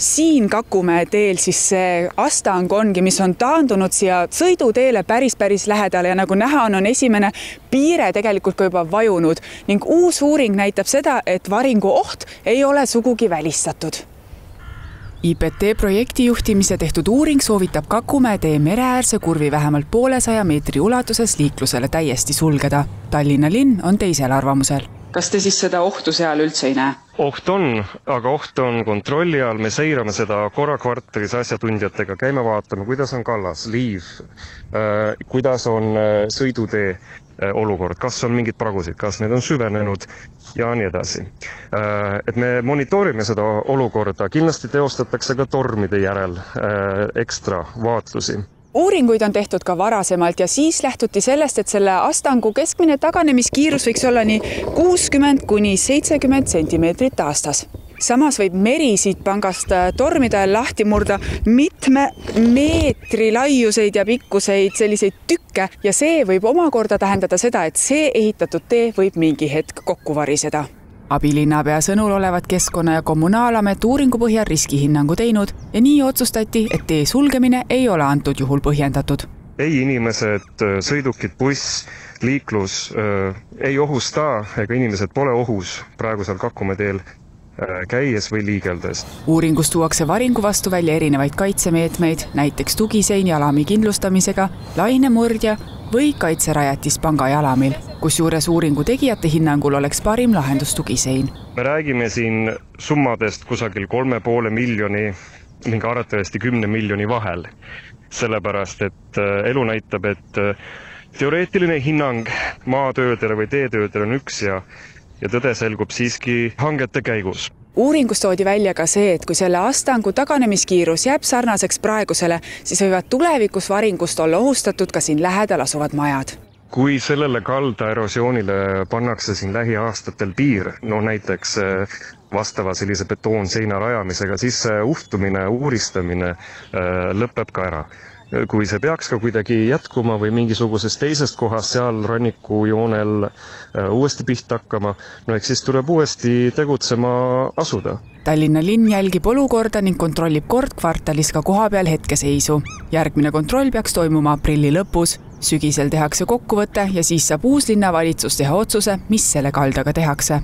Siin Kakumäe teel siis see astang ongi, mis on taandunud siia sõiduteele päris lähedale ja nagu näha on esimene piire tegelikult ka juba vajunud ning uus uuring näitab seda, et varingu oht ei ole sugugi välistatud. IPT projekti juhtimise tehtud uuring soovitab Kakumäe tee mereäärse kurvi vähemalt 150 meetri ulatuses liiklusele täiesti sulgeda. Tallinna linn on teisel arvamusel. Kas te siis seda ohtu seal üldse ei näe? Oht on, aga oht on kontrolli all. Me seirame seda korra kvartalis asjatundjatega, käime vaatame, kuidas on kallas, liiv, kuidas on sõidutee olukord, kas on mingid pragusid, kas need on süvenenud ja nii edasi. Et me monitoorime seda olukorda, kindlasti teostatakse ka tormide järel ekstra vaatlusi. Uuringuid on tehtud ka varasemalt ja siis lähtuti sellest, et selle astangu keskmine taganemiskiirus võiks olla nii 60 kuni 70 sentimeetrit aastas. Samas võib meri siit pangast tormida ja lahti murda mitme meetri laiuseid ja pikkuseid selliseid tükke ja see võib omakorda tähendada seda, et see ehitatud tee võib mingi hetk kokku variseda. Abilinnapea sõnul olevat Keskkonna- ja Kommunaalamet uuringu põhjal riskihinnangu teinud ja nii otsustati, et tee sulgemine ei ole antud juhul põhjendatud. Ei inimesed, sõidukid, buss, liiklus ei ohusta ega inimesed pole ohus praegu seal Kakumäe teel käies või liigeldes. Uuringus tuuakse varingu vastu välja erinevaid kaitsemeetmeid, näiteks tugisein jalami kindlustamisega, lainemurdja või kaitserajatis panga jalamil, kusjuures uuringu tegijate hinnangul oleks parim lahendus tugisein. Me räägime siin summadest kusagil 3,5 miljoni ning arvatavasti 10 miljoni vahel. Sellepärast, et elu näitab, et teoreetiline hinnang maatöödele või teetöödele on üks ja tõde selgub siiski hangete käigus. Uuringus toodi välja ka see, et kui selle astangu taganemiskiirus jääb sarnaseks praegusele, siis võivad tulevikus varingust olla ohustatud ka siin lähedal asuvad majad. Kui sellele kalda erosioonile pannakse siin lähiaastatel piir, näiteks vastava sellise betoonseina rajamisega, siis see uhtumine, uuristamine lõpeb ka ära. Kui see peaks ka kuidagi jätkuma või mingisugusest teisest kohast seal rannikujoonel uuesti pihta hakkama, eks siis tuleb uuesti tegutsema asuda. Tallinna linn jälgib olukorda ning kontrollib kord kvartalis ka kohapeal hetkeseisu. Järgmine kontroll peaks toimuma aprilli lõpus. Sügisel tehakse kokkuvõte ja siis saab uus linnavalitsus teha otsuse, mis selle kaldaga tehakse.